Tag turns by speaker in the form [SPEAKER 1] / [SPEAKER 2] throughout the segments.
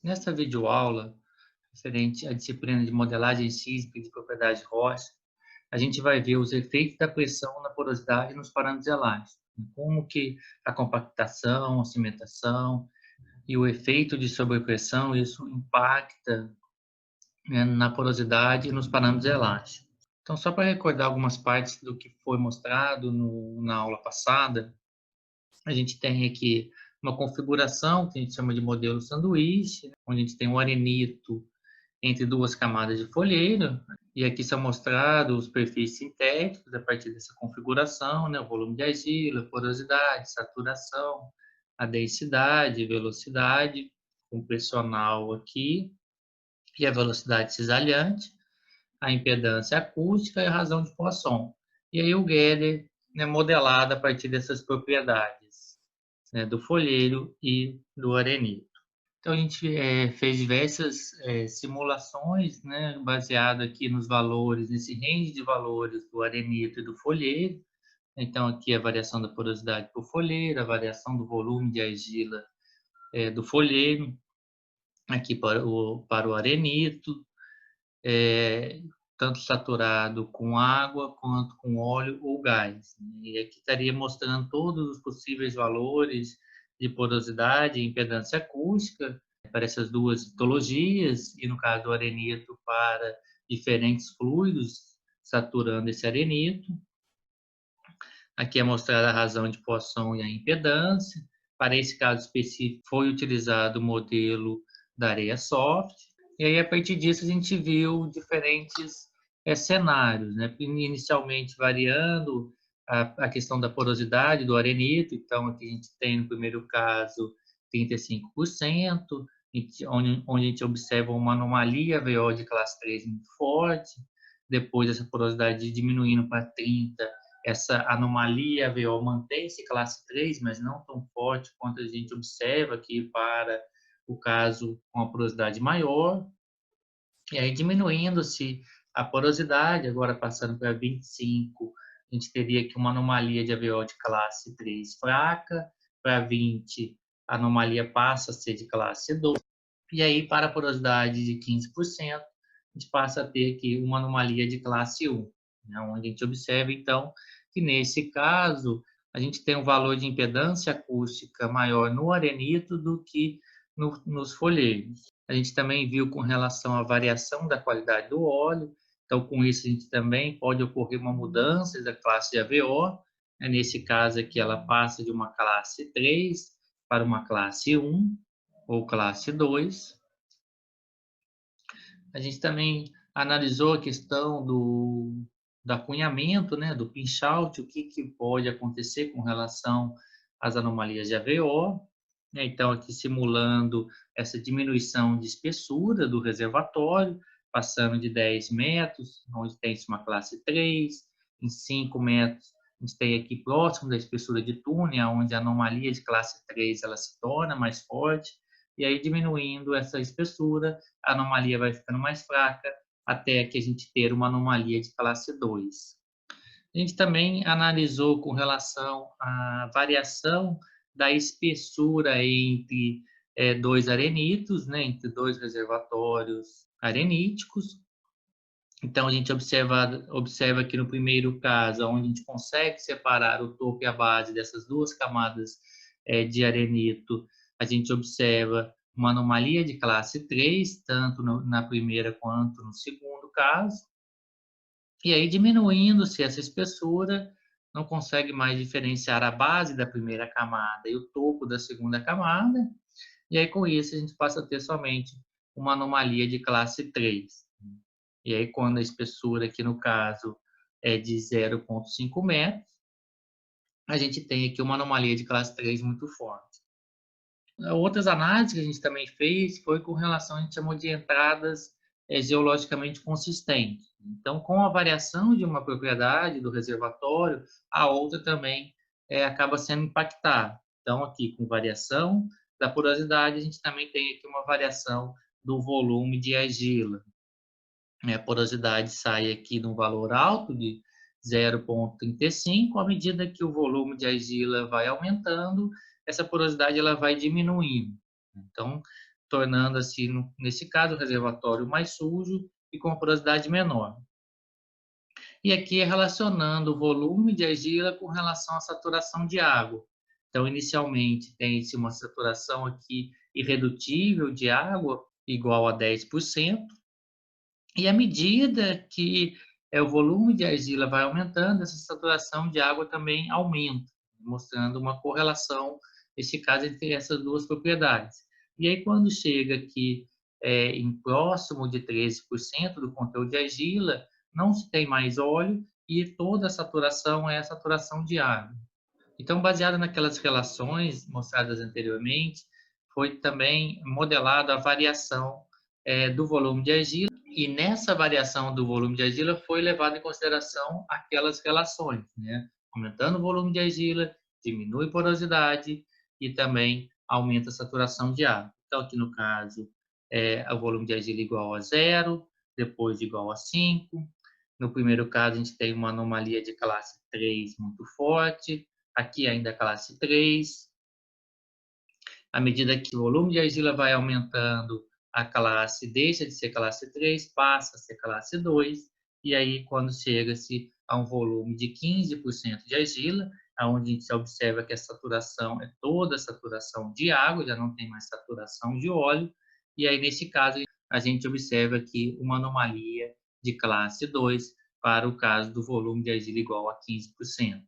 [SPEAKER 1] Nesta videoaula, referente à disciplina de modelagem sísmica de propriedade de rocha, a gente vai ver os efeitos da pressão na porosidade nos parâmetros elásticos, como que a compactação, a cimentação e o efeito de sobrepressão, isso impacta, né, na porosidade e nos parâmetros elásticos. Então, só para recordar algumas partes do que foi mostrado na aula passada, a gente tem aqui uma configuração que a gente chama de modelo sanduíche, né, onde a gente tem um arenito entre duas camadas de folheiro, e aqui são mostrados os perfis sintéticos a partir dessa configuração, né? O volume de argila, porosidade, saturação, a densidade, velocidade compressional aqui, e a velocidade cisalhante, a impedância acústica e a razão de Poisson. E aí o Geller, né, modelado a partir dessas propriedades, né, do folheiro e do arenito. Então, a gente fez diversas simulações, né, baseado aqui nos valores, nesse range de valores do arenito e do folheiro. Então, aqui a variação da porosidade por folheiro, a variação do volume de argila do folheiro, aqui para o arenito, tanto saturado com água quanto com óleo ou gás. E aqui estaria mostrando todos os possíveis valores de porosidade e impedância acústica para essas duas histologias, e no caso do arenito para diferentes fluidos saturando esse arenito. Aqui é mostrada a razão de Poisson e a impedância. Para esse caso específico foi utilizado o modelo da areia soft, e aí a partir disso a gente viu diferentes cenários, né? Inicialmente variando a questão da porosidade do arenito, então aqui a gente tem no primeiro caso 35%, onde a gente observa uma anomalia VO de classe 3 muito forte, depois essa porosidade diminuindo para 30%, essa anomalia VO mantém-se classe 3, mas não tão forte quanto a gente observa aqui para o caso com a porosidade maior. E aí, diminuindo-se a porosidade, agora passando para 25, a gente teria aqui uma anomalia de AVO de classe 3 fraca, para 20, a anomalia passa a ser de classe 2, e aí, para a porosidade de 15%, a gente passa a ter aqui uma anomalia de classe 1, né, onde a gente observa, então, que nesse caso, a gente tem um valor de impedância acústica maior no arenito do que nos folheiros. A gente também viu com relação à variação da qualidade do óleo, então, com isso, a gente também pode ocorrer uma mudança da classe de AVO, né, nesse caso aqui, ela passa de uma classe 3 para uma classe 1, ou classe 2. A gente também analisou a questão do acunhamento, né, do pinch-out, o que pode acontecer com relação às anomalias de AVO. Então, aqui simulando essa diminuição de espessura do reservatório, passando de 10 metros, onde tem uma classe 3, em 5 metros, a gente tem aqui próximo da espessura de túnel, onde a anomalia de classe 3 ela se torna mais forte, e aí diminuindo essa espessura, a anomalia vai ficando mais fraca, até que a gente ter uma anomalia de classe 2. A gente também analisou com relação à variação da espessura entre dois arenitos, né, entre dois reservatórios areníticos. Então, a gente observa aqui no primeiro caso, onde a gente consegue separar o topo e a base dessas duas camadas de arenito, a gente observa uma anomalia de classe 3, tanto na primeira quanto no segundo caso. E aí, diminuindo-se essa espessura, não consegue mais diferenciar a base da primeira camada e o topo da segunda camada. E aí, com isso, a gente passa a ter somente uma anomalia de classe 3. E aí, quando a espessura, aqui no caso, é de 0,5 metros, a gente tem aqui uma anomalia de classe 3 muito forte. Outras análises que a gente também fez foi com relação, a gente chamou de entradas geologicamente consistentes. Então, com a variação de uma propriedade do reservatório, a outra também acaba sendo impactada. Então, aqui com variação da porosidade, a gente também tem aqui uma variação do volume de argila. A porosidade sai aqui num valor alto de 0,35, à medida que o volume de argila vai aumentando, essa porosidade ela vai diminuindo. Então, tornando assim, nesse caso, o reservatório mais sujo e com porosidade menor. E aqui é relacionando o volume de argila com relação à saturação de água. Então, inicialmente, tem-se uma saturação aqui irredutível de água, igual a 10%, e à medida que o volume de argila vai aumentando, essa saturação de água também aumenta, mostrando uma correlação, nesse caso, entre essas duas propriedades. E aí, quando chega aqui em próximo de 13% do conteúdo de argila, não se tem mais óleo e toda a saturação é a saturação de água. Então, baseado naquelas relações mostradas anteriormente, foi também modelada a variação do volume de argila, e nessa variação do volume de argila foi levado em consideração aquelas relações, né? Aumentando o volume de argila, diminui a porosidade e também aumenta a saturação de água. Então, aqui no caso, o volume de argila igual a 0, depois igual a 5. No primeiro caso, a gente tem uma anomalia de classe 3 muito forte, aqui ainda classe 3. À medida que o volume de argila vai aumentando, a classe deixa de ser classe 3, passa a ser classe 2, e aí quando chega-se a um volume de 15% de argila, onde a gente observa que a saturação é toda a saturação de água, já não tem mais saturação de óleo, e aí nesse caso a gente observa aqui uma anomalia de classe 2 para o caso do volume de argila igual a 15%.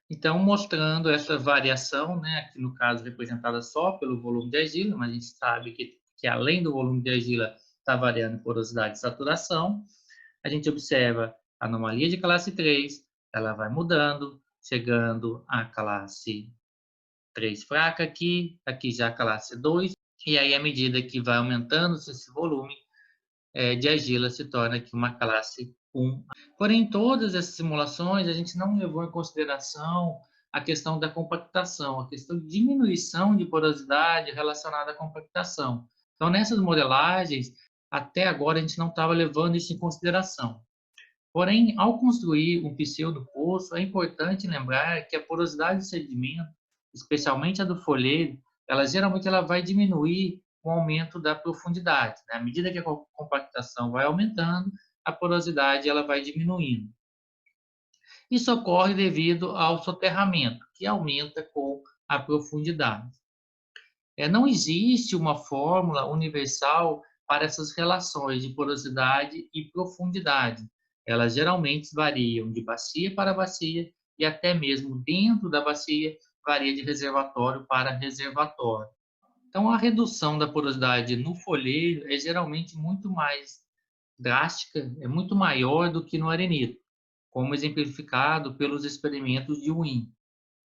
[SPEAKER 1] Então, mostrando essa variação, né, aqui no caso representada só pelo volume de argila, mas a gente sabe que além do volume de argila está variando porosidade e saturação, a gente observa a anomalia de classe 3, ela vai mudando, chegando à classe 3 fraca aqui já a classe 2, e aí à medida que vai aumentando esse volume de argila se torna aqui uma classe 1. Porém, em todas essas simulações, a gente não levou em consideração a questão da compactação, a questão de diminuição de porosidade relacionada à compactação. Então, nessas modelagens, até agora a gente não estava levando isso em consideração. Porém, ao construir um pseudo-poço, é importante lembrar que a porosidade do sedimento, especialmente a do folheiro, geralmente ela vai diminuir com o aumento da profundidade, né? À medida que a compactação vai aumentando, a porosidade ela vai diminuindo. Isso ocorre devido ao soterramento, que aumenta com a profundidade. Não existe uma fórmula universal para essas relações de porosidade e profundidade. Elas geralmente variam de bacia para bacia e até mesmo dentro da bacia varia de reservatório para reservatório. Então, a redução da porosidade no folheiro é geralmente muito mais drástica, é muito maior do que no arenito, como exemplificado pelos experimentos de Wien,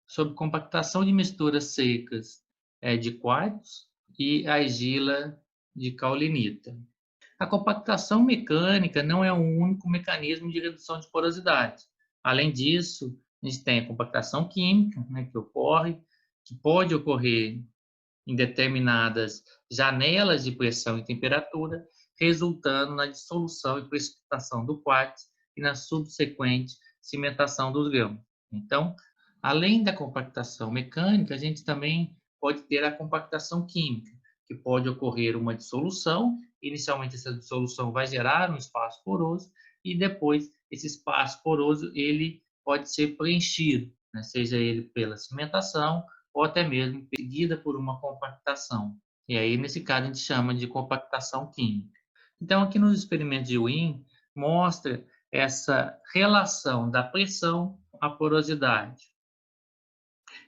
[SPEAKER 1] sob compactação de misturas secas de quartzo e argila de caulinita. A compactação mecânica não é o único mecanismo de redução de porosidade. Além disso, a gente tem a compactação química, né, que pode ocorrer em determinadas janelas de pressão e temperatura, resultando na dissolução e precipitação do quartzo e na subsequente cimentação dos grãos. Então, além da compactação mecânica, a gente também pode ter a compactação química, que pode ocorrer uma dissolução. Inicialmente, essa dissolução vai gerar um espaço poroso e depois esse espaço poroso ele pode ser preenchido, né? Seja ele pela cimentação ou até mesmo seguida por uma compactação. E aí, nesse caso, a gente chama de compactação química. Então, aqui nos experimentos de Wien, mostra essa relação da pressão à porosidade.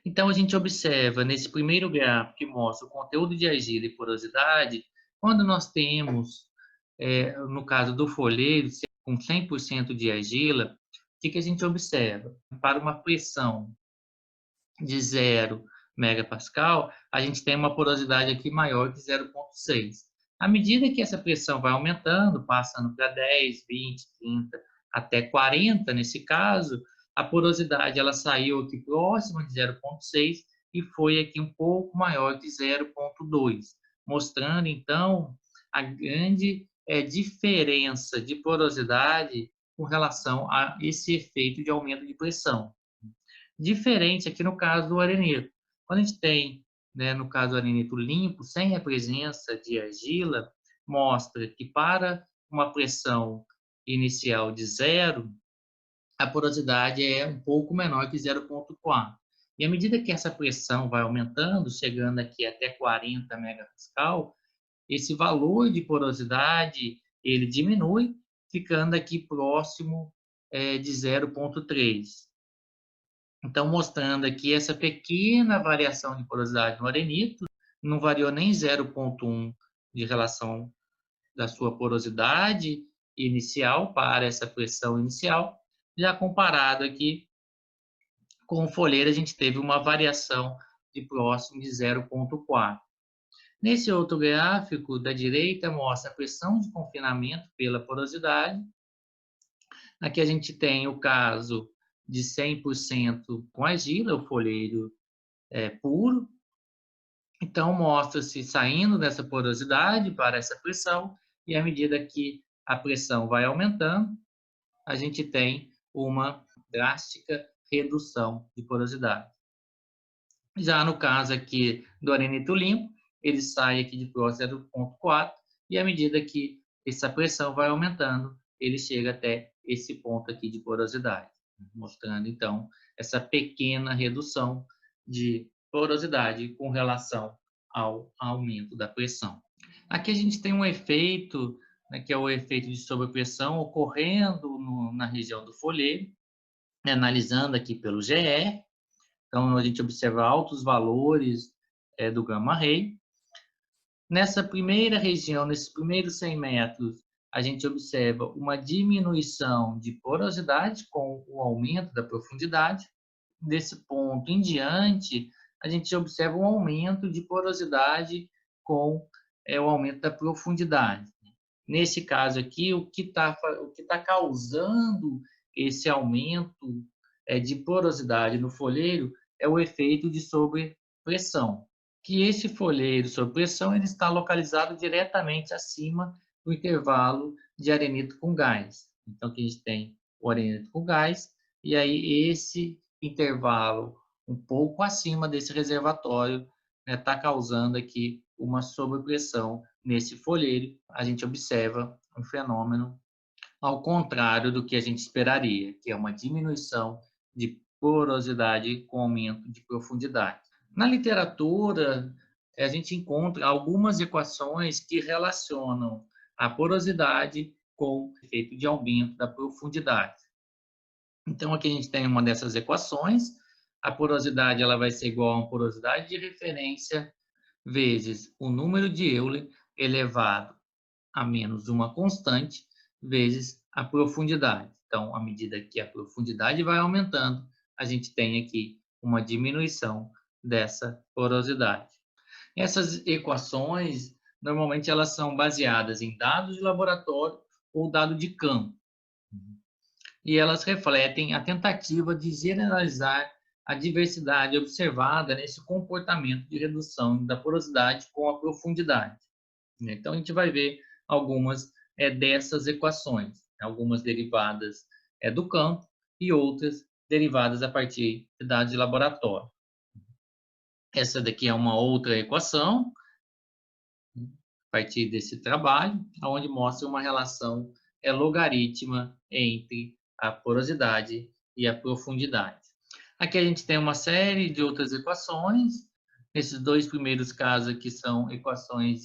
[SPEAKER 1] Então, a gente observa nesse primeiro gráfico que mostra o conteúdo de argila e porosidade, quando nós temos, no caso do folheiro, com 100% de argila, o que a gente observa? Para uma pressão de 0 megapascal, a gente tem uma porosidade aqui maior que 0,6. À medida que essa pressão vai aumentando, passando para 10, 20, 30, até 40 nesse caso, a porosidade ela saiu aqui próxima de 0,6 e foi aqui um pouco maior que 0,2, mostrando então a grande diferença de porosidade com relação a esse efeito de aumento de pressão. Diferente aqui no caso do arenito. Quando a gente tem né, no caso do arenito limpo, sem a presença de argila, mostra que para uma pressão inicial de 0, a porosidade é um pouco menor que 0,4. E à medida que essa pressão vai aumentando, chegando aqui até 40 megapascal, esse valor de porosidade ele diminui, ficando aqui próximo de 0,3. Então, mostrando aqui essa pequena variação de porosidade no arenito, não variou nem 0,1 de relação da sua porosidade inicial para essa pressão inicial, já comparado aqui com o folheiro, a gente teve uma variação de próximo de 0,4. Nesse outro gráfico da direita mostra a pressão de confinamento pela porosidade. Aqui a gente tem o caso de 100% com argila, o folheiro puro. Então, mostra-se saindo dessa porosidade para essa pressão, e à medida que a pressão vai aumentando, a gente tem uma drástica redução de porosidade. Já no caso aqui do arenito limpo, ele sai aqui de próximo 0,4, e à medida que essa pressão vai aumentando, ele chega até esse ponto aqui de porosidade, mostrando então essa pequena redução de porosidade com relação ao aumento da pressão. Aqui a gente tem um efeito, né, que é o efeito de sobrepressão ocorrendo na região do folheiro, né, analisando aqui pelo GE. Então, a gente observa altos valores do gama-ray. Nessa primeira região, nesses primeiros 100 metros, a gente observa uma diminuição de porosidade com o aumento da profundidade. Desse ponto em diante, a gente observa um aumento de porosidade com o aumento da profundidade. Nesse caso aqui, o que tá causando esse aumento de porosidade no folheiro é o efeito de sobrepressão, que esse folheiro sob pressão ele está localizado diretamente acima do intervalo de arenito com gás. Então, aqui a gente tem o arenito com gás, e aí esse intervalo um pouco acima desse reservatório está causando aqui uma sobrepressão nesse folheiro. A gente observa um fenômeno ao contrário do que a gente esperaria, que é uma diminuição de porosidade com aumento de profundidade. Na literatura, a gente encontra algumas equações que relacionam a porosidade com o efeito de aumento da profundidade. Então, aqui a gente tem uma dessas equações. A porosidade ela vai ser igual a uma porosidade de referência vezes o número de Euler elevado a menos uma constante vezes a profundidade. Então, à medida que a profundidade vai aumentando, a gente tem aqui uma diminuição dessa porosidade. Essas equações, normalmente, elas são baseadas em dados de laboratório ou dado de campo. E elas refletem a tentativa de generalizar a diversidade observada nesse comportamento de redução da porosidade com a profundidade. Então, a gente vai ver algumas dessas equações, algumas derivadas do campo e outras derivadas a partir de dados de laboratório. Essa daqui é uma outra equação, a partir desse trabalho, onde mostra uma relação logarítmica entre a porosidade e a profundidade. Aqui a gente tem uma série de outras equações. Esses dois primeiros casos aqui são equações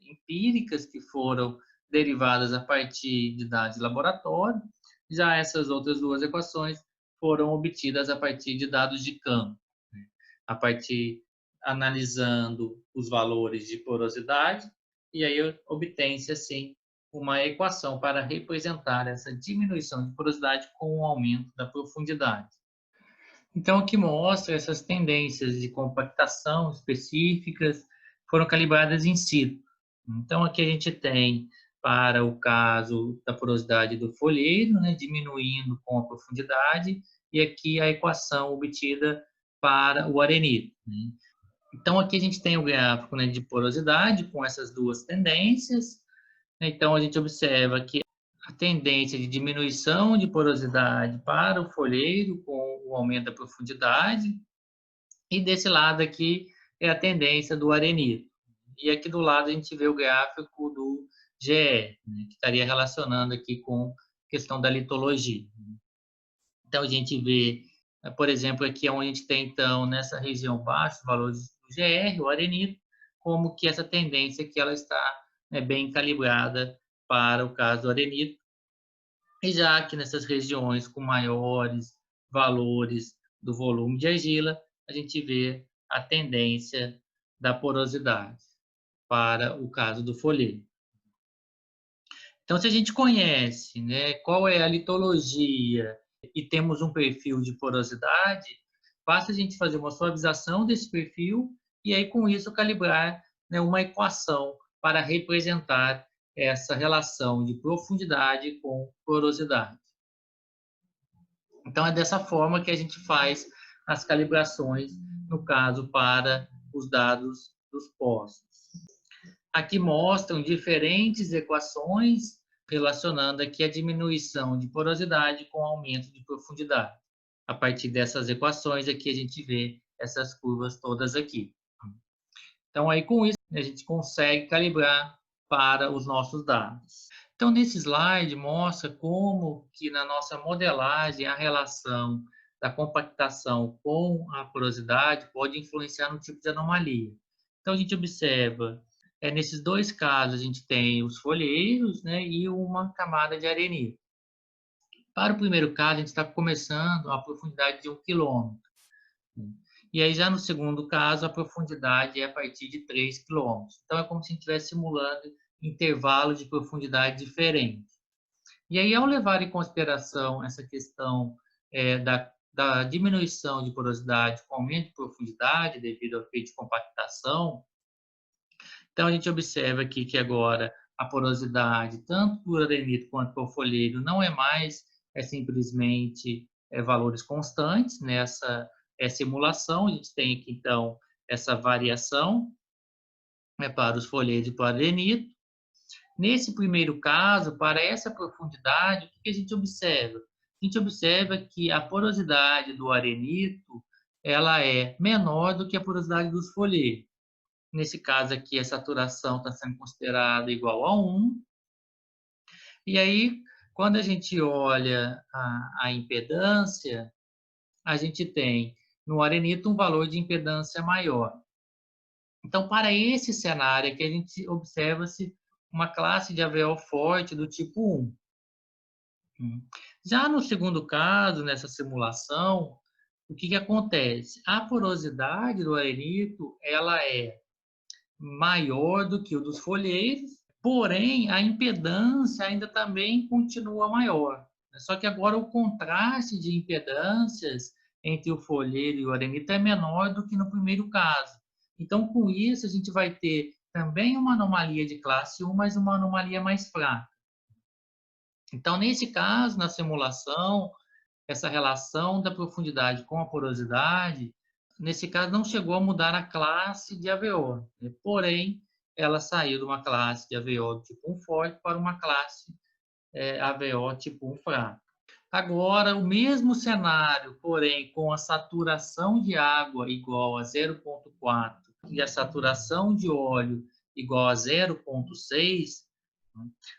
[SPEAKER 1] empíricas que foram derivadas a partir de dados de laboratório. Já essas outras duas equações foram obtidas a partir de dados de campo, a partir analisando os valores de porosidade, e aí obtém-se assim uma equação para representar essa diminuição de porosidade com o aumento da profundidade. Então, aqui mostra essas tendências de compactação específicas foram calibradas in situ. Então, aqui a gente tem, para o caso da porosidade do folheiro, né, diminuindo com a profundidade, e aqui a equação obtida para o arenito. Né. Então, aqui a gente tem o gráfico, né, de porosidade com essas duas tendências. Então, a gente observa que a tendência de diminuição de porosidade para o folheiro com o aumento da profundidade, e desse lado aqui é a tendência do arenito. E aqui do lado a gente vê o gráfico do GR, né, que estaria relacionando aqui com a questão da litologia. Então, a gente vê, por exemplo, aqui onde a gente tem, então, nessa região baixa, os valores do GR, o arenito, como que essa tendência que ela está, né, bem calibrada para o caso do arenito. E já que nessas regiões com maiores valores do volume de argila, a gente vê a tendência da porosidade para o caso do folheto. Então, se a gente conhece, né, qual é a litologia e temos um perfil de porosidade, basta a gente fazer uma suavização desse perfil e aí com isso calibrar, né, uma equação para representar essa relação de profundidade com porosidade. Então, é dessa forma que a gente faz as calibrações, no caso, para os dados dos postos. Aqui mostram diferentes equações relacionando aqui a diminuição de porosidade com aumento de profundidade. A partir dessas equações aqui a gente vê essas curvas todas aqui. Então, aí com isso, a gente consegue calibrar para os nossos dados. Então, nesse slide mostra como que na nossa modelagem a relação da compactação com a porosidade pode influenciar no tipo de anomalia. Então, a gente observa, nesses dois casos, a gente tem os folheiros, né, e uma camada de arenito. Para o primeiro caso, a gente está começando a profundidade de 1 km. E aí, já no segundo caso, a profundidade é a partir de 3 km. Então, é como se a gente estivesse simulando intervalos de profundidade diferentes. E aí, ao levar em consideração essa questão da diminuição de porosidade com aumento de profundidade devido ao efeito de compactação, então a gente observa aqui que agora a porosidade, tanto por arenito quanto por folheiro, não é mais simplesmente valores constantes nessa simulação. A gente tem aqui, então, essa variação para os folheiros e para o arenito. Nesse primeiro caso, para essa profundidade, o que a gente observa? A gente observa que a porosidade do arenito ela é menor do que a porosidade dos folheiros. Nesse caso aqui, a saturação está sendo considerada igual a 1. E aí, quando a gente olha a impedância, a gente tem no arenito um valor de impedância maior. Então, para esse cenário aqui, a gente observa-se uma classe de AVO forte do tipo 1. Já no segundo caso, nessa simulação, o que acontece? A porosidade do arenito ela é maior do que o dos folheiros, porém, a impedância ainda também continua maior. Só que agora o contraste de impedâncias entre o folheiro e o arenito é menor do que no primeiro caso. Então, com isso, a gente vai ter também uma anomalia de classe 1, mas uma anomalia mais fraca. Então, nesse caso, na simulação, essa relação da profundidade com a porosidade, nesse caso, não chegou a mudar a classe de AVO, né? Porém, ela saiu de uma classe de AVO tipo 1 forte para uma classe AVO tipo 1 fraco. Agora, o mesmo cenário, porém, com a saturação de água igual a 0,4 e a saturação de óleo igual a 0,6,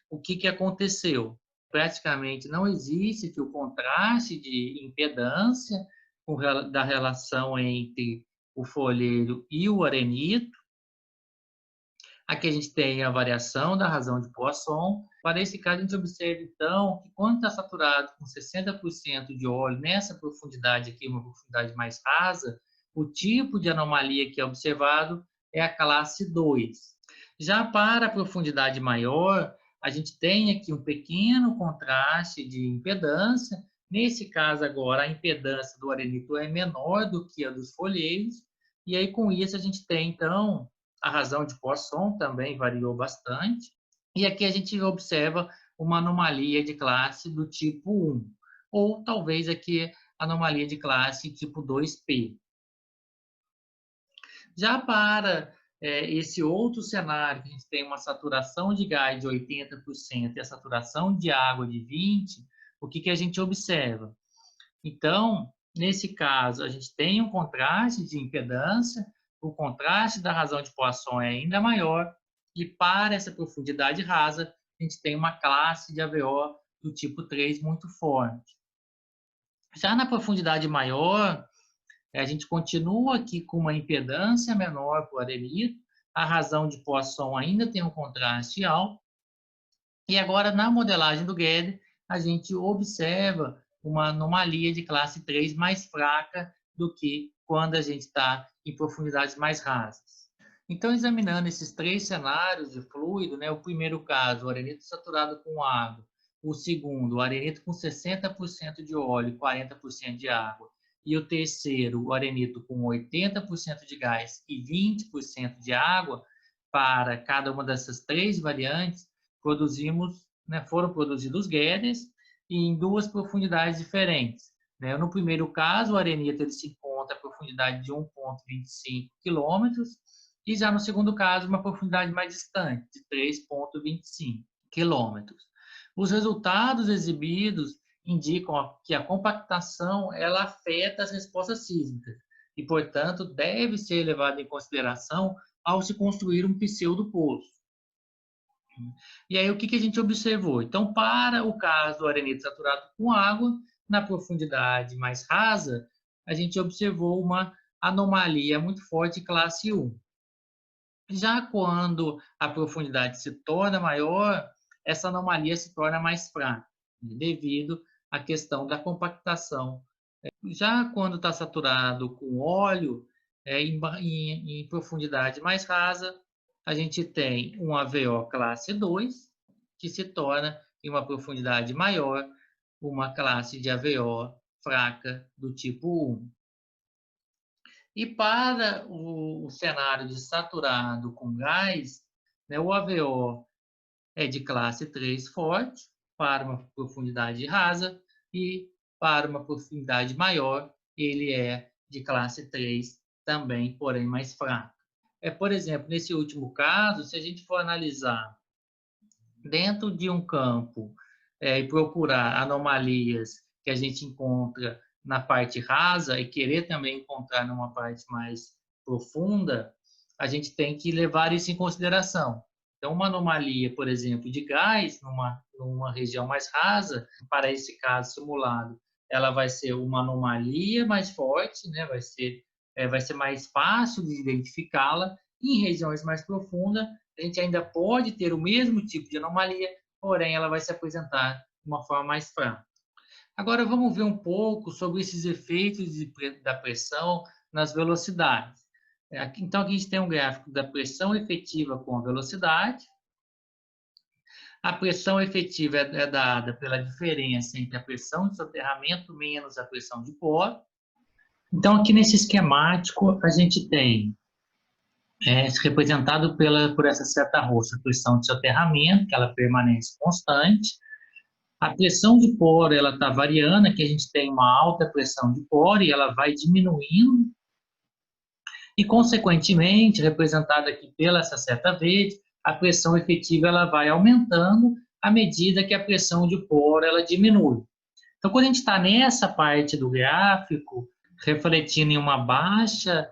[SPEAKER 1] o que aconteceu? Praticamente não existe que o contraste de impedância da relação entre o folheiro e o arenito. Aqui a gente tem a variação da razão de Poisson. Para esse caso, a gente observa, então, que quando está saturado com 60% de óleo, nessa profundidade aqui, uma profundidade mais rasa, o tipo de anomalia que é observado é a classe 2. Já para a profundidade maior, a gente tem aqui um pequeno contraste de impedância. Nesse caso agora, a impedância do arenito é menor do que a dos folheiros. E aí, com isso, a gente tem, então, a razão de Poisson também variou bastante. E aqui a gente observa uma anomalia de classe do tipo 1. Ou talvez aqui anomalia de classe tipo 2P. Já para esse outro cenário, que a gente tem uma saturação de gás de 80% e a saturação de água de 20%, o que a gente observa? Então, nesse caso, a gente tem um contraste de impedância, o contraste da razão de Poisson é ainda maior, e para essa profundidade rasa, a gente tem uma classe de AVO do tipo 3 muito forte. Já na profundidade maior, a gente continua aqui com uma impedância menor para o arenito, a razão de Poisson ainda tem um contraste alto, e agora na modelagem do Guedes, a gente observa uma anomalia de classe 3 mais fraca do que quando a gente está em profundidades mais rasas. Então, examinando esses 3 cenários de fluido, né, o primeiro caso, o arenito saturado com água, o segundo, o arenito com 60% de óleo e 40% de água, e o terceiro, o arenito com 80% de gás e 20% de água, para cada uma dessas 3 variantes, foram produzidos Guedes em 2 profundidades diferentes. Né? No primeiro caso, o arenito ele se encontra a profundidade de 1,25 km, e já no segundo caso, uma profundidade mais distante, de 3,25 km. Os resultados exibidos indicam que a compactação ela afeta as respostas sísmicas e, portanto, deve ser levada em consideração ao se construir um pseudopoço. E aí, o que a gente observou? Então, para o caso do arenito saturado com água, na profundidade mais rasa, a gente observou uma anomalia muito forte de classe 1. Já quando a profundidade se torna maior, essa anomalia se torna mais fraca, devido à questão da compactação. Já quando está saturado com óleo, em profundidade mais rasa, a gente tem um AVO classe 2, que se torna, em uma profundidade maior, uma classe de AVO fraca do tipo 1. E para o cenário de saturado com gás, né, o AVO é de classe 3 forte, para uma profundidade rasa, e para uma profundidade maior, ele é de classe 3 também, porém mais fraco. Por exemplo, nesse último caso, se a gente for analisar dentro de um campo e procurar anomalias que a gente encontra na parte rasa e querer também encontrar numa parte mais profunda, a gente tem que levar isso em consideração. Então, uma anomalia, por exemplo, de gás numa região mais rasa, para esse caso simulado, ela vai ser uma anomalia mais forte, né? Vai ser mais fácil de identificá-la. Em regiões mais profundas, a gente ainda pode ter o mesmo tipo de anomalia, porém ela vai se apresentar de uma forma mais fraca. Agora vamos ver um pouco sobre esses efeitos da pressão nas velocidades. Então aqui a gente tem um gráfico da pressão efetiva com a velocidade. A pressão efetiva é dada pela diferença entre a pressão de soterramento menos a pressão de poro. Então aqui nesse esquemático a gente tem representado por essa seta roxa, a pressão de soterramento, que ela permanece constante. A pressão de poro ela está variando, aqui a gente tem uma alta pressão de poro e ela vai diminuindo. E, consequentemente, representada aqui pela essa seta verde, a pressão efetiva ela vai aumentando à medida que a pressão de poro ela diminui. Então, quando a gente está nessa parte do gráfico, refletindo em uma baixa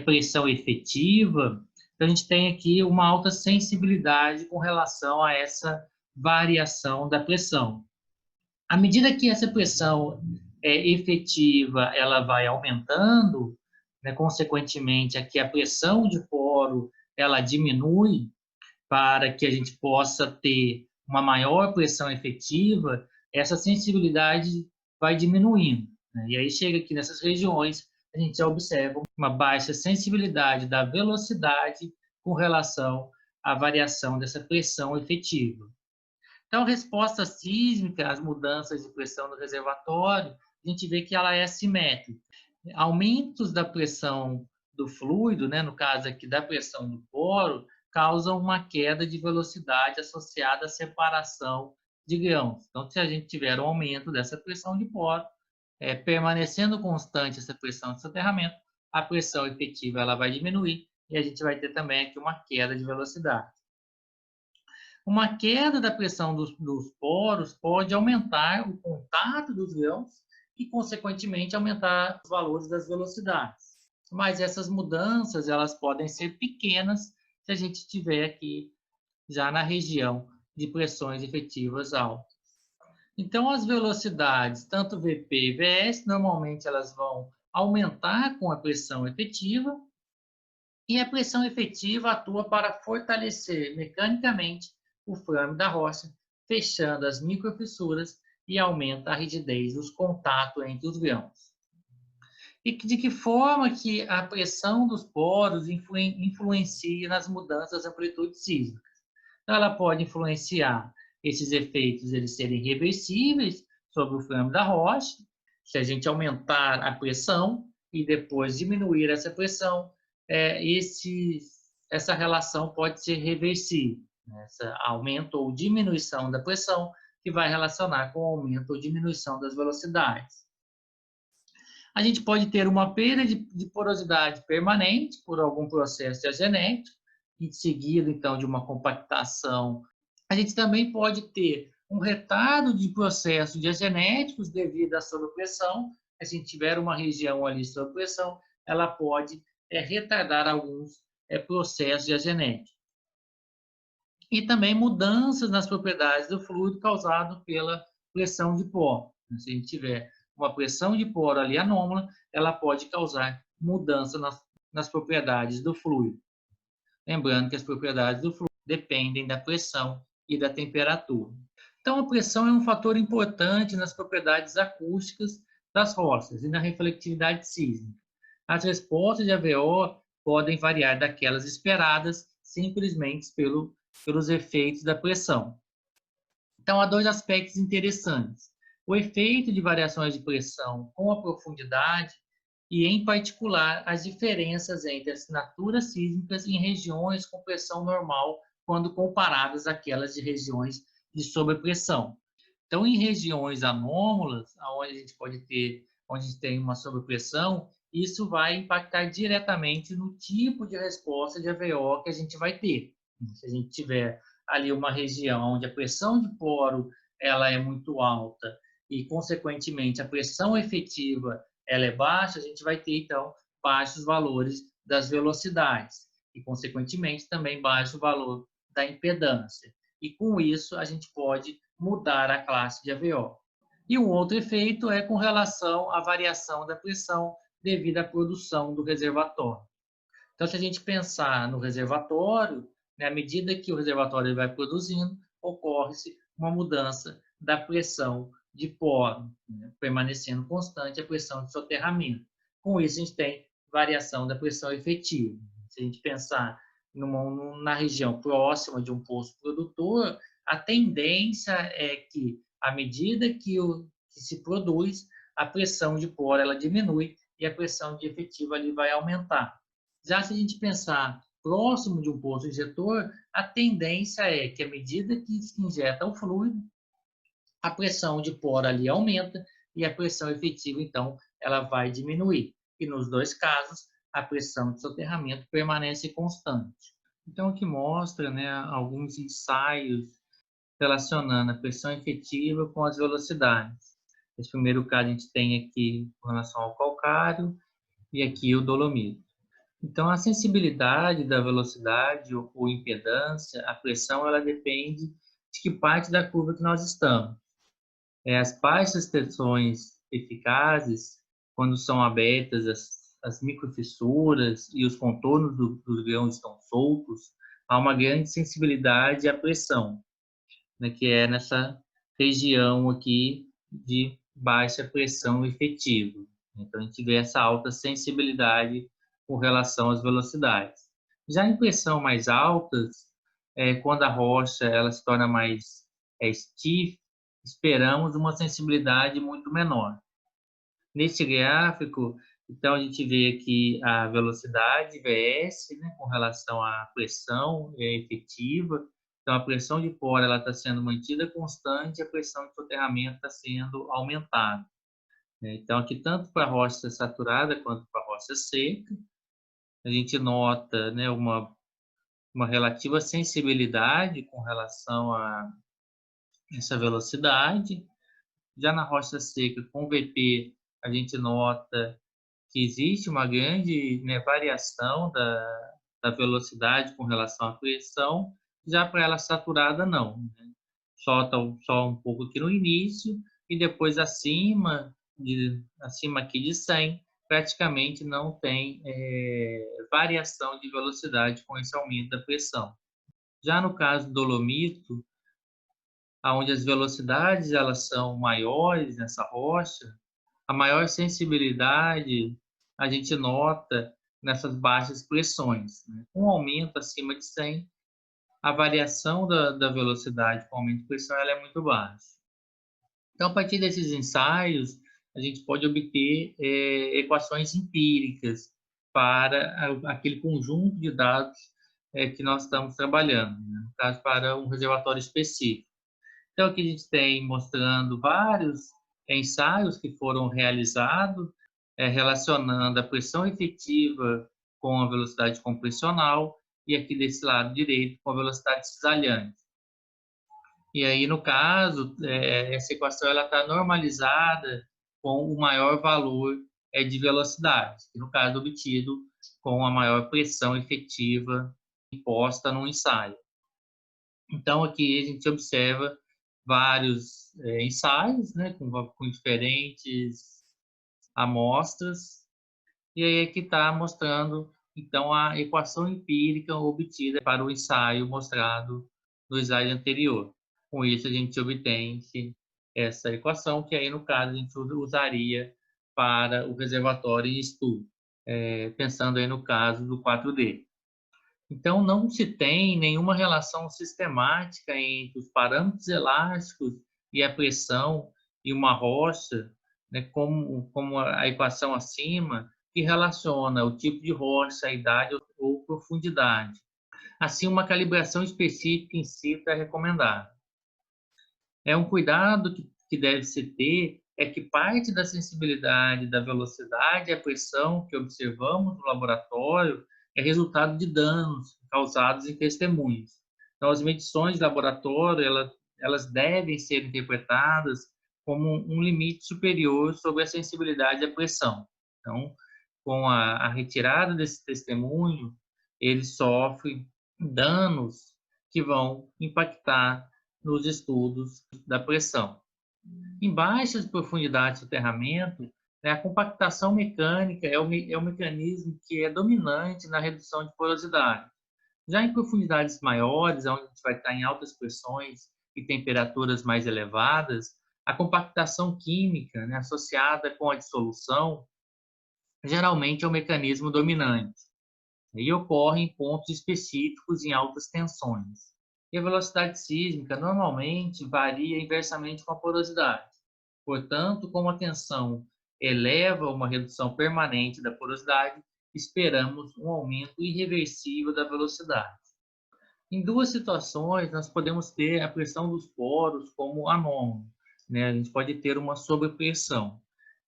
[SPEAKER 1] pressão efetiva, então a gente tem aqui uma alta sensibilidade com relação a essa variação da pressão. À medida que essa pressão efetiva ela vai aumentando, né, consequentemente aqui a pressão de poro ela diminui para que a gente possa ter uma maior pressão efetiva, essa sensibilidade vai diminuindo. Né? E aí chega aqui nessas regiões, a gente já observa uma baixa sensibilidade da velocidade com relação à variação dessa pressão efetiva. Então, a resposta sísmica às mudanças de pressão no reservatório, a gente vê que ela é assimétrica. Aumentos da pressão do fluido, né, no caso aqui da pressão do poro, causam uma queda de velocidade associada à separação de grãos. Então, se a gente tiver um aumento dessa pressão de poro, permanecendo constante essa pressão de soterramento, a pressão efetiva ela vai diminuir e a gente vai ter também aqui uma queda de velocidade. Uma queda da pressão dos poros pode aumentar o contato dos grãos e, consequentemente, aumentar os valores das velocidades. mas essas mudanças elas podem ser pequenas se a gente estiver aqui já na região de pressões efetivas altas. Então, as velocidades, tanto VP e VS, normalmente elas vão aumentar com a pressão efetiva, e a pressão efetiva atua para fortalecer mecanicamente o frame da rocha, fechando as microfissuras e aumenta a rigidez dos contatos entre os grãos. E de que forma que a pressão dos poros influencia nas mudanças de amplitude sísmica? Então, ela pode influenciar esses efeitos eles serem reversíveis sobre o frame da rocha, se a gente aumentar a pressão e depois diminuir essa pressão, essa relação pode ser reversível, né? Essa aumento ou diminuição da pressão que vai relacionar com o aumento ou diminuição das velocidades. A gente pode ter uma perda de porosidade permanente por algum processo diagenético, em seguida, então, de uma compactação. A gente também pode ter um retardo de processos diagenéticos devido à sobrepressão. Se a gente tiver uma região ali sob pressão, ela pode retardar alguns processos diagenéticos. E também mudanças nas propriedades do fluido causado pela pressão de poro. Se a gente tiver uma pressão de poro ali anômala, ela pode causar mudança nas propriedades do fluido. Lembrando que as propriedades do fluido dependem da pressão e da temperatura. Então, a pressão é um fator importante nas propriedades acústicas das rochas e na reflectividade sísmica. As respostas de AVO podem variar daquelas esperadas simplesmente pelos efeitos da pressão. Então, há dois aspectos interessantes. O efeito de variações de pressão com a profundidade e, em particular, as diferenças entre as assinaturas sísmicas em regiões com pressão normal quando comparadas àquelas de regiões de sobrepressão. Então, em regiões anômalas, onde a gente pode ter, onde a gente tem uma sobrepressão, isso vai impactar diretamente no tipo de resposta de AVO que a gente vai ter. Se a gente tiver ali uma região onde a pressão de poro ela é muito alta e, consequentemente, a pressão efetiva ela é baixa, a gente vai ter, então, baixos valores das velocidades e, consequentemente, também baixo valor da impedância. E, com isso, a gente pode mudar a classe de AVO. E um outro efeito é com relação à variação da pressão devido à produção do reservatório. Então, se a gente pensar no reservatório, né, à medida que o reservatório vai produzindo, ocorre-se uma mudança da pressão de poro, né, permanecendo constante a pressão de soterramento. Com isso, a gente tem variação da pressão efetiva. Se a gente pensar na região próxima de um poço produtor, a tendência é que, à medida que se produz, a pressão de poro ela diminui e a pressão de efetiva ali vai aumentar. Já se a gente pensar próximo de um poço injetor, a tendência é que, à medida que se injeta o fluido, a pressão de poro ali aumenta e a pressão efetiva, então, ela vai diminuir. E nos dois casos, a pressão de soterramento permanece constante. Então, aqui mostra, né, alguns ensaios relacionando a pressão efetiva com as velocidades. Nesse primeiro caso, a gente tem aqui com relação ao calcário e aqui o dolomito. Então, a sensibilidade da velocidade ou impedância, a pressão, ela depende de que parte da curva que nós estamos. As baixas tensões eficazes, quando são abertas as microfissuras e os contornos dos grãos estão soltos, há uma grande sensibilidade à pressão, né, que é nessa região aqui de baixa pressão efetiva. Então, a gente vê essa alta sensibilidade com relação às velocidades. Já em pressão mais altas, quando a rocha ela se torna mais stiff, esperamos uma sensibilidade muito menor. Nesse gráfico, então, a gente vê aqui a velocidade VS, né, com relação à pressão efetiva. Então, a pressão de poro está sendo mantida constante e a pressão de soterramento está sendo aumentada. Então, aqui, tanto para a rocha saturada quanto para a rocha seca, a gente nota, né, uma relativa sensibilidade com relação a essa velocidade. Já na rocha seca, com VP, a gente nota que existe uma grande, né, variação da velocidade com relação à pressão, já para ela saturada não, né? Só um pouco aqui no início e depois acima aqui de 100, praticamente não tem variação de velocidade com esse aumento da pressão. Já no caso do dolomito, onde as velocidades elas são maiores nessa rocha, a maior sensibilidade a gente nota nessas baixas pressões, né? Com um aumento acima de 100, a variação da velocidade com aumento de pressão ela é muito baixa. Então, a partir desses ensaios, a gente pode obter equações empíricas para aquele conjunto de dados que nós estamos trabalhando, né? No caso, para um reservatório específico. Então, aqui a gente tem mostrando vários ensaios que foram realizados, relacionando a pressão efetiva com a velocidade compressional e aqui desse lado direito com a velocidade cisalhante. E aí, no caso, essa equação está normalizada com o maior valor de velocidade, que no caso obtido com a maior pressão efetiva imposta no ensaio. Então, aqui a gente observa vários ensaios, né, com diferentes amostras, e aí aqui está mostrando, então, a equação empírica obtida para o ensaio mostrado no slide anterior. Com isso, a gente obtém essa equação, que aí, no caso, a gente usaria para o reservatório em estudo, pensando aí no caso do 4D. Então, não se tem nenhuma relação sistemática entre os parâmetros elásticos e a pressão e uma rocha, né, como a equação acima, que relaciona o tipo de rocha, a idade ou profundidade. Assim, uma calibração específica em si é recomendada. Um cuidado que deve se ter é que parte da sensibilidade da velocidade e a pressão que observamos no laboratório é resultado de danos causados em testemunhos. Então, as medições de laboratório, elas devem ser interpretadas como um limite superior sobre a sensibilidade da pressão. Então, com a retirada desse testemunho, ele sofre danos que vão impactar nos estudos da pressão. Em baixas profundidades de soterramento, né, a compactação mecânica é o mecanismo que é dominante na redução de porosidade. Já em profundidades maiores, onde a gente vai estar em altas pressões e temperaturas mais elevadas, a compactação química, né, associada com a dissolução, geralmente é o mecanismo dominante. E ocorre em pontos específicos em altas tensões. E a velocidade sísmica normalmente varia inversamente com a porosidade. Portanto, como a tensão eleva uma redução permanente da porosidade, esperamos um aumento irreversível da velocidade. Em duas situações, nós podemos ter a pressão dos poros como anômalo, né? A gente pode ter uma sobrepressão.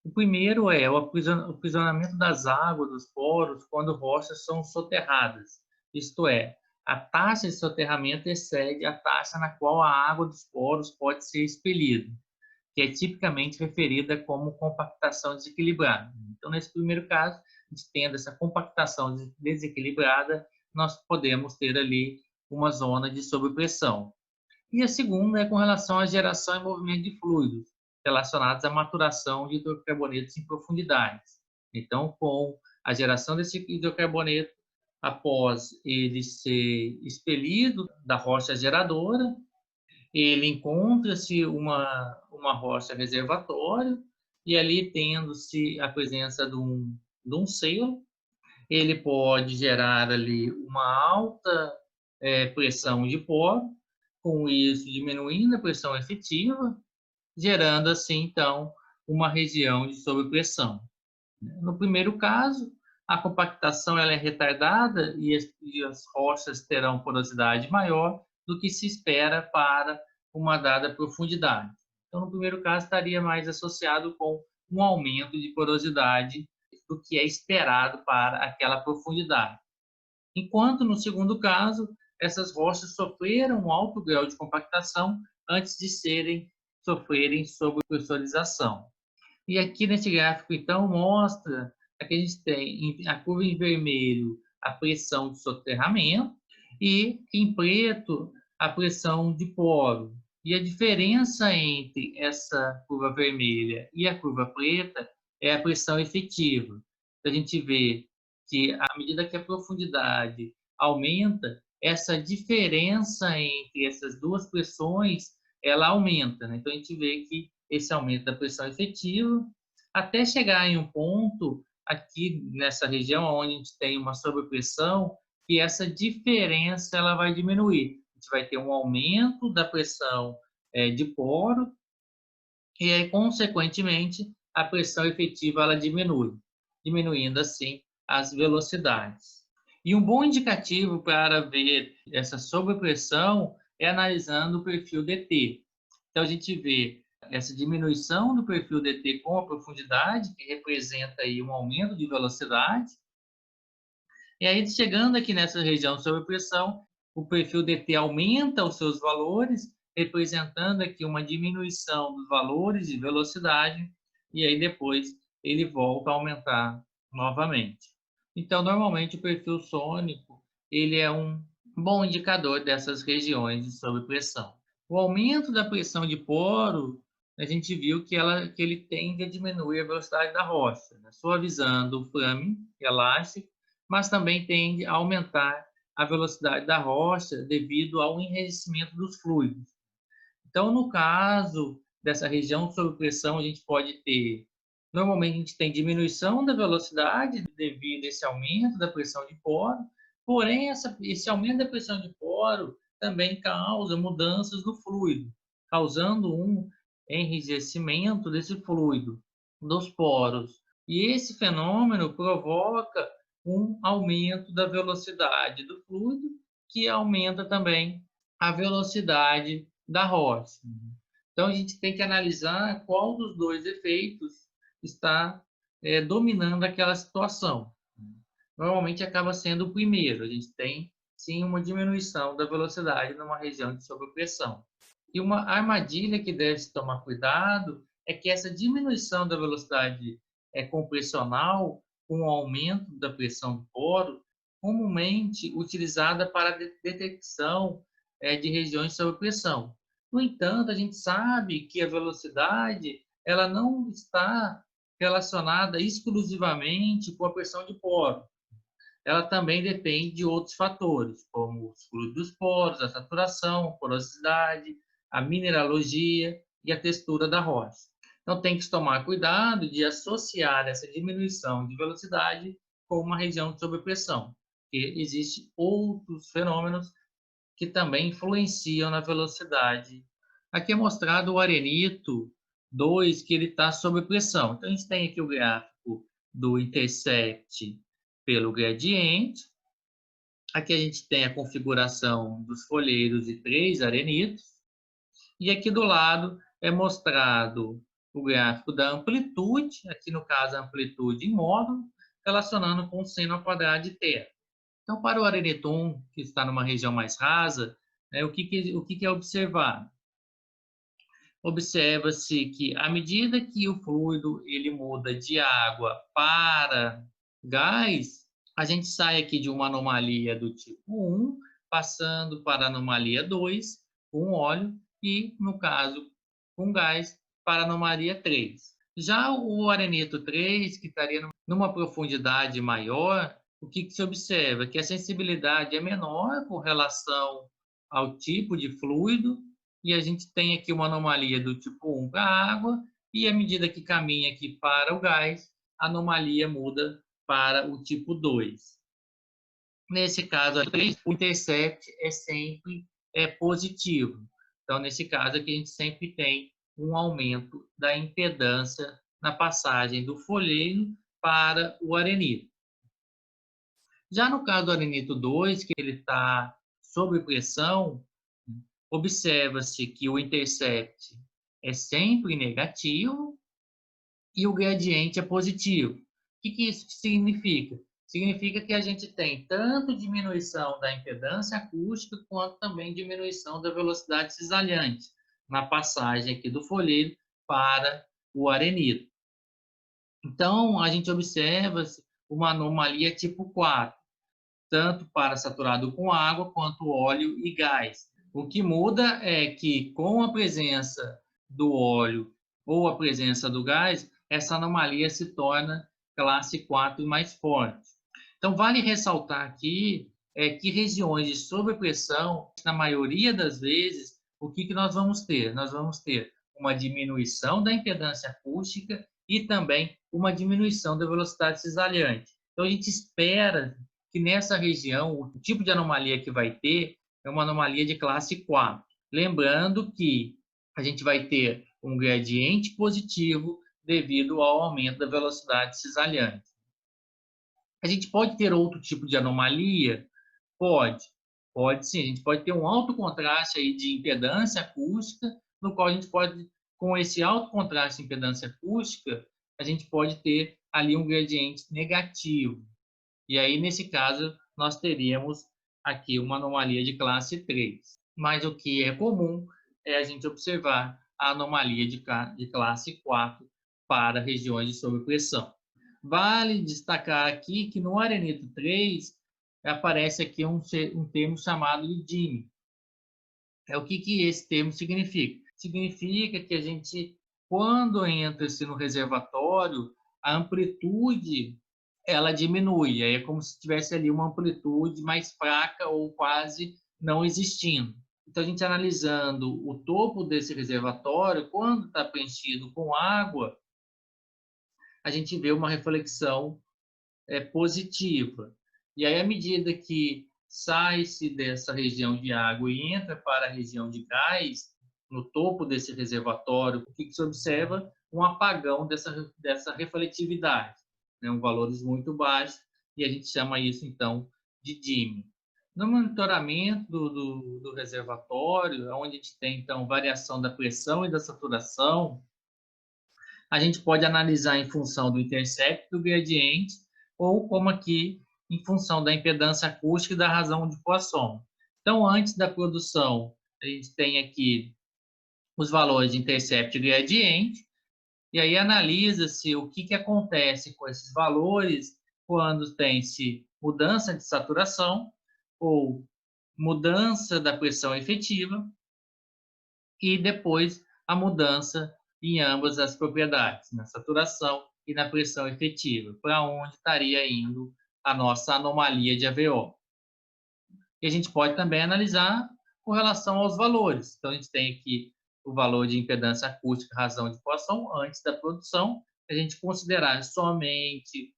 [SPEAKER 1] O primeiro é o aprisionamento das águas dos poros quando rochas são soterradas, isto é, a taxa de soterramento excede a taxa na qual a água dos poros pode ser expelida, que é tipicamente referida como compactação desequilibrada. Então, nesse primeiro caso, a gente tendo essa compactação desequilibrada, nós podemos ter ali uma zona de sobrepressão. E a segunda é com relação à geração e movimento de fluidos, relacionados à maturação de hidrocarbonetos em profundidades. Então, com a geração desse hidrocarboneto, após ele ser expelido da rocha geradora, ele encontra-se uma rocha reservatório, e ali tendo-se a presença de um selo, ele pode gerar ali uma alta pressão de pó, com isso diminuindo a pressão efetiva, gerando assim, então, uma região de sobrepressão. No primeiro caso, a compactação ela é retardada e as rochas terão porosidade maior do que se espera para uma dada profundidade. Então, no primeiro caso, estaria mais associado com um aumento de porosidade do que é esperado para aquela profundidade. Enquanto, no segundo caso, essas rochas sofreram um alto grau de compactação antes de sofrerem sobrepressurização. E aqui nesse gráfico, então, mostra Aqui a gente tem a curva em vermelho a pressão de soterramento e em preto a pressão de poro. E a diferença entre essa curva vermelha e a curva preta é a pressão efetiva. A gente vê que à medida que a profundidade aumenta, essa diferença entre essas duas pressões, ela aumenta, né? Então a gente vê que esse aumento da pressão efetiva até chegar em um ponto aqui nessa região onde a gente tem uma sobrepressão, que essa diferença ela vai diminuir. A gente vai ter um aumento da pressão de poro e aí, consequentemente, a pressão efetiva ela diminui, diminuindo assim as velocidades. E um bom indicativo para ver essa sobrepressão é analisando o perfil DT. Então, a gente vê essa diminuição do perfil DT com a profundidade, que representa aí um aumento de velocidade. E aí, chegando aqui nessa região sob pressão, o perfil DT aumenta os seus valores, representando aqui uma diminuição dos valores de velocidade, e aí depois ele volta a aumentar novamente. Então, normalmente, o perfil sônico ele é um bom indicador dessas regiões de sobrepressão. O aumento da pressão de poro, a gente viu que ele tende a diminuir a velocidade da rocha, né? Suavizando o frame elástico, mas também tende a aumentar a velocidade da rocha devido ao enrijecimento dos fluidos. Então, no caso dessa região sob pressão, a gente pode ter, normalmente a gente tem diminuição da velocidade devido a esse aumento da pressão de poro, porém esse aumento da pressão de poro também causa mudanças no fluido, causando um enrijecimento desse fluido, dos poros. E esse fenômeno provoca um aumento da velocidade do fluido, que aumenta também a velocidade da rocha. Então, a gente tem que analisar qual dos dois efeitos está dominando aquela situação. Normalmente acaba sendo o primeiro. A gente tem, sim, uma diminuição da velocidade numa região de sobrepressão. E uma armadilha que deve se tomar cuidado é que essa diminuição da velocidade compressional com o aumento da pressão do poro, comumente utilizada para a detecção de regiões sob pressão. No entanto, a gente sabe que a velocidade ela não está relacionada exclusivamente com a pressão de poro. Ela também depende de outros fatores, como os fluidos dos poros, a saturação, a porosidade, a mineralogia e a textura da rocha. Então, tem que tomar cuidado de associar essa diminuição de velocidade com uma região de sobrepressão, porque existem outros fenômenos que também influenciam na velocidade. Aqui é mostrado o arenito 2, que ele está sob pressão. Então, a gente tem aqui o gráfico do intercept pelo gradiente. Aqui a gente tem a configuração dos folheiros de 3 arenitos. E aqui do lado é mostrado o gráfico da amplitude, aqui no caso a amplitude em módulo, relacionando com o seno ao quadrado de θ. Então, para o arenito 1, que está numa região mais rasa, o que é observado? Observa-se que, à medida que o fluido ele muda de água para gás, a gente sai aqui de uma anomalia do tipo 1, passando para a anomalia 2, com óleo, e, no caso, com gás, para a anomalia 3. Já o arenito 3, que estaria numa profundidade maior, o que se observa? Que a sensibilidade é menor com relação ao tipo de fluido, e a gente tem aqui uma anomalia do tipo 1 para a água, e à medida que caminha aqui para o gás, a anomalia muda para o tipo 2. Nesse caso aqui, o intercept é sempre positivo. Então, nesse caso aqui, a gente sempre tem um aumento da impedância na passagem do folheiro para o arenito. Já no caso do arenito 2, que ele está sob pressão, observa-se que o intercept é sempre negativo e o gradiente é positivo. O que isso significa? Significa que a gente tem tanto diminuição da impedância acústica quanto também diminuição da velocidade cisalhante na passagem aqui do folheiro para o arenito. Então, a gente observa uma anomalia tipo 4, tanto para saturado com água quanto óleo e gás. O que muda é que, com a presença do óleo ou a presença do gás, essa anomalia se torna classe 4 mais forte. Então, vale ressaltar aqui que regiões de sobrepressão, na maioria das vezes, o que nós vamos ter? Nós vamos ter uma diminuição da impedância acústica e também uma diminuição da velocidade cisalhante. Então, a gente espera que nessa região, o tipo de anomalia que vai ter é uma anomalia de classe 4. Lembrando que a gente vai ter um gradiente positivo devido ao aumento da velocidade cisalhante. A gente pode ter outro tipo de anomalia? Pode. Pode sim. A gente pode ter um alto contraste aí de impedância acústica, no qual a gente pode, com esse alto contraste de impedância acústica, a gente pode ter ali um gradiente negativo. E aí, nesse caso, nós teríamos aqui uma anomalia de classe 3. Mas o que é comum é a gente observar a anomalia de classe 4 para regiões de sobrepressão. Vale destacar aqui que no arenito 3 aparece aqui um termo chamado de DIM. O que esse termo significa? Significa que a gente, quando entra-se no reservatório, a amplitude ela diminui. Aí é como se tivesse ali uma amplitude mais fraca ou quase não existindo. Então, a gente analisando o topo desse reservatório, quando está preenchido com água, a gente vê uma reflexão positiva. E aí, à medida que sai-se dessa região de água e entra para a região de gás, no topo desse reservatório, o que se observa? Um apagão dessa refletividade, né? Valores muito baixos, e a gente chama isso, então, de dimming. No monitoramento do reservatório, onde a gente tem, então, variação da pressão e da saturação, a gente pode analisar em função do intercepto do gradiente, ou como aqui, em função da impedância acústica e da razão de Poisson. Então, antes da produção, a gente tem aqui os valores de intercept e gradiente, e aí analisa-se o que acontece com esses valores quando tem-se mudança de saturação ou mudança da pressão efetiva e depois a mudança em ambas as propriedades, na saturação e na pressão efetiva, para onde estaria indo a nossa anomalia de AVO. E a gente pode também analisar com relação aos valores. Então, a gente tem aqui o valor de impedância acústica, razão de Poisson, antes da produção, a gente considerar somente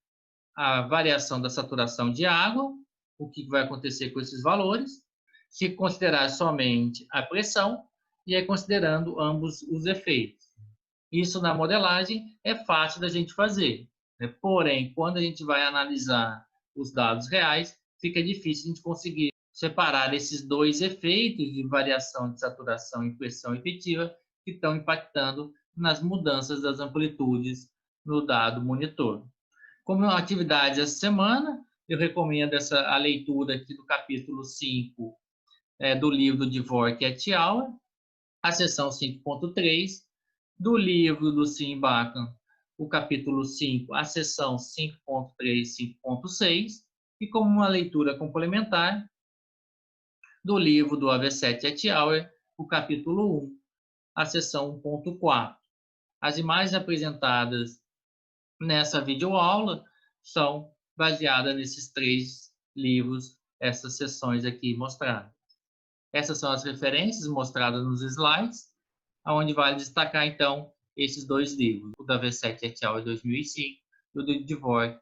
[SPEAKER 1] a variação da saturação de água, o que vai acontecer com esses valores, se considerar somente a pressão, e aí considerando ambos os efeitos. Isso na modelagem é fácil da gente fazer, né? Porém, quando a gente vai analisar os dados reais, fica difícil a gente conseguir separar esses dois efeitos de variação de saturação e pressão efetiva que estão impactando nas mudanças das amplitudes no dado monitor. Como atividade essa semana, eu recomendo a leitura aqui do capítulo 5 do livro do Dvorak et al., a seção 5.3, do livro do Sim Bacan, o capítulo 5, a seção 5.3, 5.6, e como uma leitura complementar, do livro do Avesset et al., o capítulo 1, a seção 1.4. As imagens apresentadas nessa videoaula são baseadas nesses 3 livros, essas seções aqui mostradas. Essas são as referências mostradas nos slides, onde vale destacar, então, esses 2 livros, o da Avesset et al. 2005 e o do Dvorak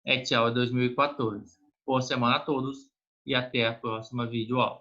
[SPEAKER 1] et al. 2014. Boa semana a todos e até a próxima videoaula.